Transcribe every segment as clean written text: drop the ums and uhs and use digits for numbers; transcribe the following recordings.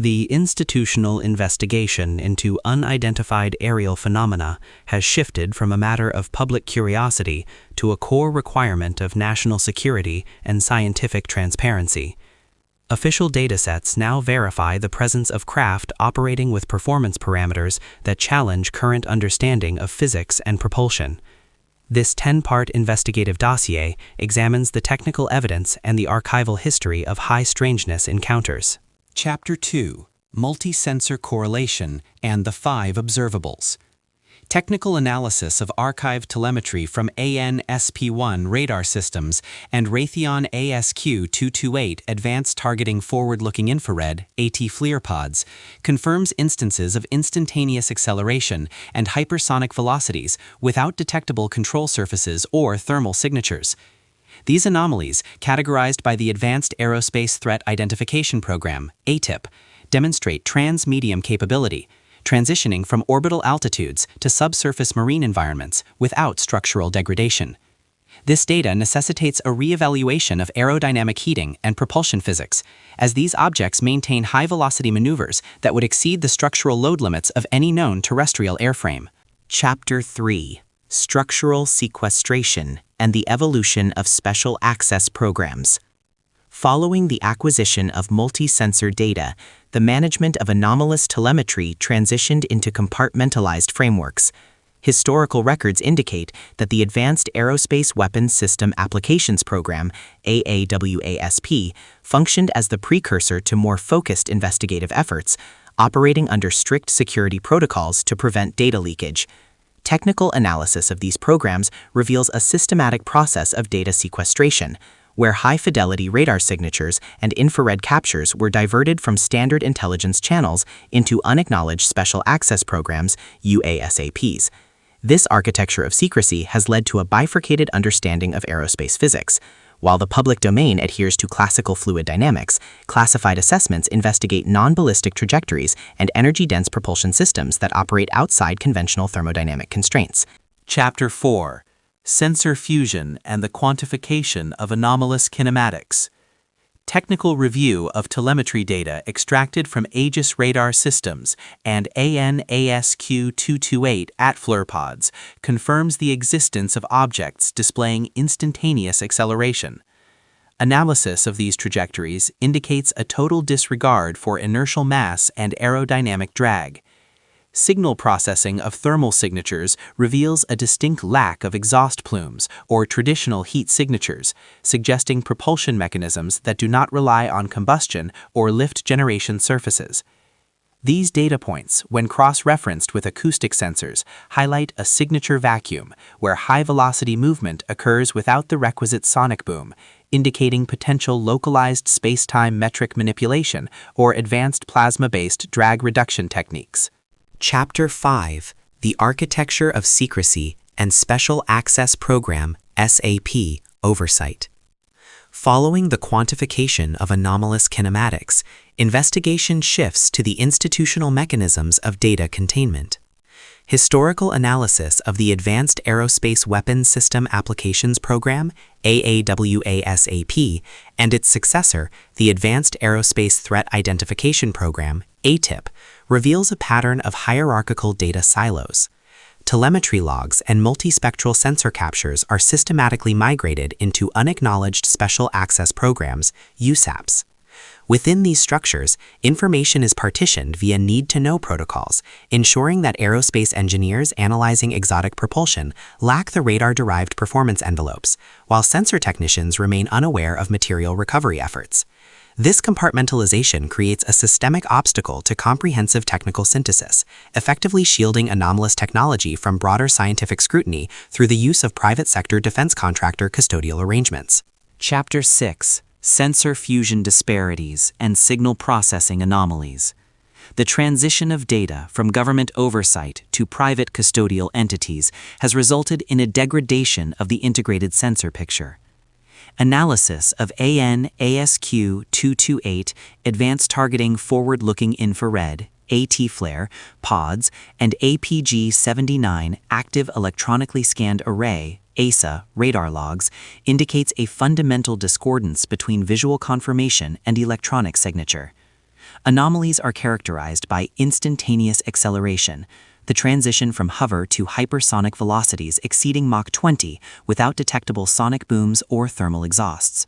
The institutional investigation into unidentified aerial phenomena has shifted from a matter of public curiosity to a core requirement of national security and scientific transparency. Official datasets now verify the presence of craft operating with performance parameters that challenge current understanding of physics and propulsion. This 10-part investigative dossier examines the technical evidence and the archival history of high-strangeness encounters. Chapter 2: Multi-Sensor Correlation and the 5 Observables. Technical analysis of archive telemetry from AN/SP1 radar systems and Raytheon ASQ-228 Advanced Targeting Forward-Looking Infrared (AT FLIR) pods confirms instances of instantaneous acceleration and hypersonic velocities without detectable control surfaces or thermal signatures. These anomalies, categorized by the Advanced Aerospace Threat Identification Program (ATIP), demonstrate trans-medium capability, transitioning from orbital altitudes to subsurface marine environments without structural degradation. This data necessitates a re-evaluation of aerodynamic heating and propulsion physics, as these objects maintain high-velocity maneuvers that would exceed the structural load limits of any known terrestrial airframe. Chapter 3: Structural Sequestration and the Evolution of Special Access Programs. Following the acquisition of multi-sensor data, the management of anomalous telemetry transitioned into compartmentalized frameworks. Historical records indicate that the Advanced Aerospace Weapons System Applications Program, AAWASP, functioned as the precursor to more focused investigative efforts, operating under strict security protocols to prevent data leakage. Technical analysis of these programs reveals a systematic process of data sequestration, where high-fidelity radar signatures and infrared captures were diverted from standard intelligence channels into unacknowledged special access programs, UASAPs. This architecture of secrecy has led to a bifurcated understanding of aerospace physics. While the public domain adheres to classical fluid dynamics, classified assessments investigate non-ballistic trajectories and energy-dense propulsion systems that operate outside conventional thermodynamic constraints. Chapter 4: Sensor Fusion and the Quantification of Anomalous Kinematics. Technical review of telemetry data extracted from Aegis radar systems and AN/ASQ-228 AT FLIR pods confirms the existence of objects displaying instantaneous acceleration. Analysis of these trajectories indicates a total disregard for inertial mass and aerodynamic drag. Signal processing of thermal signatures reveals a distinct lack of exhaust plumes or traditional heat signatures, suggesting propulsion mechanisms that do not rely on combustion or lift generation surfaces. These data points, when cross-referenced with acoustic sensors, highlight a signature vacuum where high-velocity movement occurs without the requisite sonic boom, indicating potential localized space-time metric manipulation or advanced plasma-based drag reduction techniques. Chapter 5: The Architecture of Secrecy and Special Access Program (SAP) Oversight. Following the quantification of anomalous kinematics, investigation shifts to the institutional mechanisms of data containment. Historical analysis of the Advanced Aerospace Weapons System Applications Program (AAWASAP) and its successor, the Advanced Aerospace Threat Identification Program (ATIP), reveals a pattern of hierarchical data silos. Telemetry logs and multispectral sensor captures are systematically migrated into unacknowledged special access programs, USAPs. Within these structures, information is partitioned via need-to-know protocols, ensuring that aerospace engineers analyzing exotic propulsion lack the radar-derived performance envelopes, while sensor technicians remain unaware of material recovery efforts. This compartmentalization creates a systemic obstacle to comprehensive technical synthesis, effectively shielding anomalous technology from broader scientific scrutiny through the use of private sector defense contractor custodial arrangements. Chapter 6: Sensor Fusion Disparities and Signal Processing Anomalies. The transition of data from government oversight to private custodial entities has resulted in a degradation of the integrated sensor picture. Analysis of AN/ASQ-228 Advanced Targeting Forward-Looking Infrared (AT FLIR) pods and APG-79 Active Electronically Scanned Array (ASA) radar logs indicates a fundamental discordance between visual confirmation and electronic signature. Anomalies are characterized by instantaneous acceleration, the transition from hover to hypersonic velocities exceeding Mach 20 without detectable sonic booms or thermal exhausts.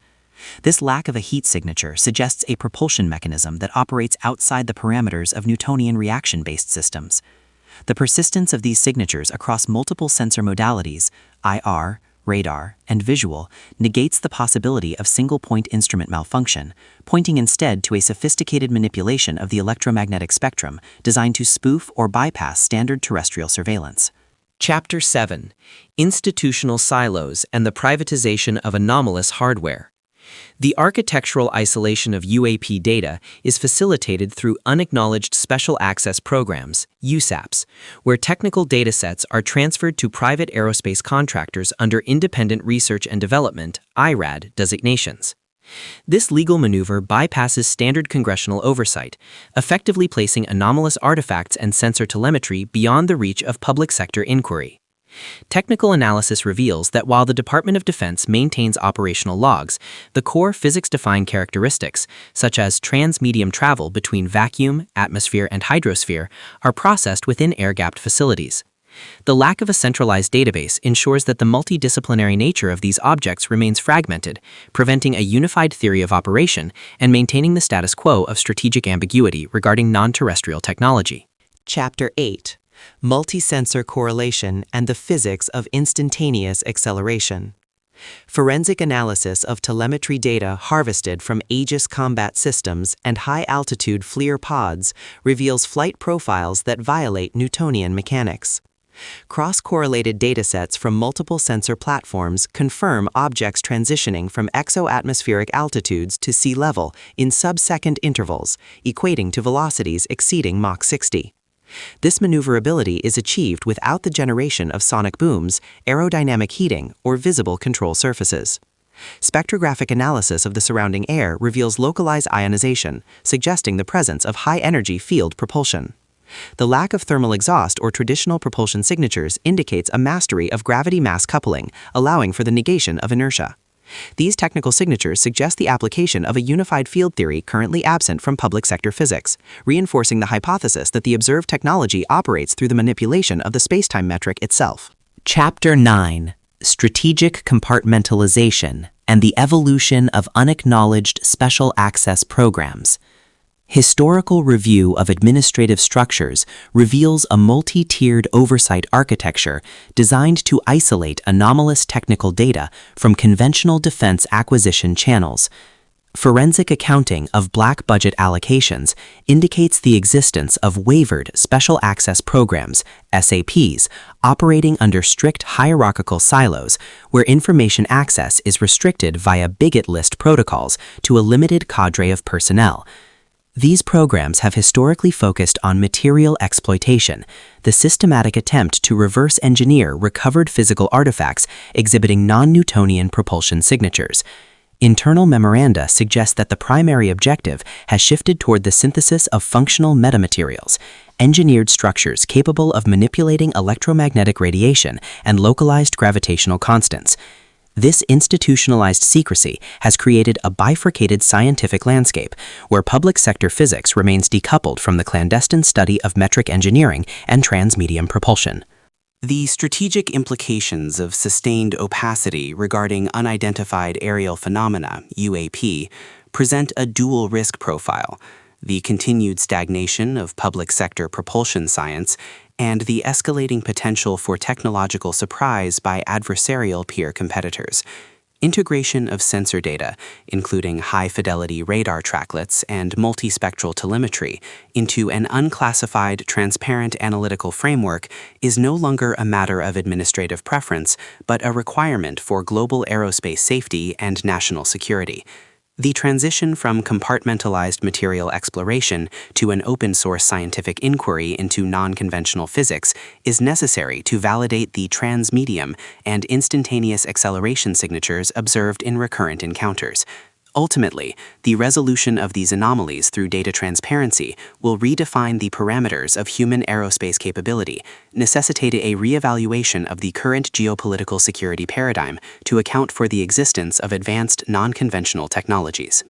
This lack of a heat signature suggests a propulsion mechanism that operates outside the parameters of Newtonian reaction-based systems. The persistence of these signatures across multiple sensor modalities, IR, radar, and visual, negates the possibility of single-point instrument malfunction, pointing instead to a sophisticated manipulation of the electromagnetic spectrum designed to spoof or bypass standard terrestrial surveillance. Chapter 7: Institutional Silos and the Privatization of Anomalous Hardware. The architectural isolation of UAP data is facilitated through Unacknowledged Special Access Programs, USAPs, where technical datasets are transferred to private aerospace contractors under Independent Research and Development (IRAD) designations. This legal maneuver bypasses standard congressional oversight, effectively placing anomalous artifacts and sensor telemetry beyond the reach of public sector inquiry. Technical analysis reveals that while the Department of Defense maintains operational logs, the core physics-defined characteristics, such as trans-medium travel between vacuum, atmosphere, and hydrosphere, are processed within air-gapped facilities. The lack of a centralized database ensures that the multidisciplinary nature of these objects remains fragmented, preventing a unified theory of operation and maintaining the status quo of strategic ambiguity regarding non-terrestrial technology. Chapter 8: Multi-sensor correlation and the physics of instantaneous acceleration. Forensic analysis of telemetry data harvested from Aegis combat systems and high-altitude FLIR pods reveals flight profiles that violate Newtonian mechanics. Cross-correlated datasets from multiple sensor platforms confirm objects transitioning from exo-atmospheric altitudes to sea level in sub-second intervals, equating to velocities exceeding Mach 60. This maneuverability is achieved without the generation of sonic booms, aerodynamic heating, or visible control surfaces. Spectrographic analysis of the surrounding air reveals localized ionization, suggesting the presence of high-energy field propulsion. The lack of thermal exhaust or traditional propulsion signatures indicates a mastery of gravity-mass coupling, allowing for the negation of inertia. These technical signatures suggest the application of a unified field theory currently absent from public sector physics, reinforcing the hypothesis that the observed technology operates through the manipulation of the spacetime metric itself. Chapter 9: Strategic Compartmentalization and the Evolution of Unacknowledged Special Access Programs. Historical review of administrative structures reveals a multi-tiered oversight architecture designed to isolate anomalous technical data from conventional defense acquisition channels. Forensic accounting of black budget allocations indicates the existence of wavered special access programs, SAPs, operating under strict hierarchical silos where information access is restricted via bigot list protocols to a limited cadre of personnel. These programs have historically focused on material exploitation, the systematic attempt to reverse engineer recovered physical artifacts exhibiting non-Newtonian propulsion signatures. Internal memoranda suggest that the primary objective has shifted toward the synthesis of functional metamaterials, engineered structures capable of manipulating electromagnetic radiation and localized gravitational constants. This institutionalized secrecy has created a bifurcated scientific landscape where public sector physics remains decoupled from the clandestine study of metric engineering and transmedium propulsion. The strategic implications of sustained opacity regarding unidentified aerial phenomena, UAP, present a dual risk profile: the continued stagnation of public sector propulsion science and the escalating potential for technological surprise by adversarial peer competitors. Integration of sensor data, including high-fidelity radar tracklets and multispectral telemetry, into an unclassified, transparent analytical framework is no longer a matter of administrative preference, but a requirement for global aerospace safety and national security. The transition from compartmentalized material exploration to an open-source scientific inquiry into non-conventional physics is necessary to validate the transmedium and instantaneous acceleration signatures observed in recurrent encounters. Ultimately, the resolution of these anomalies through data transparency will redefine the parameters of human aerospace capability, necessitating a reevaluation of the current geopolitical security paradigm to account for the existence of advanced non-conventional technologies.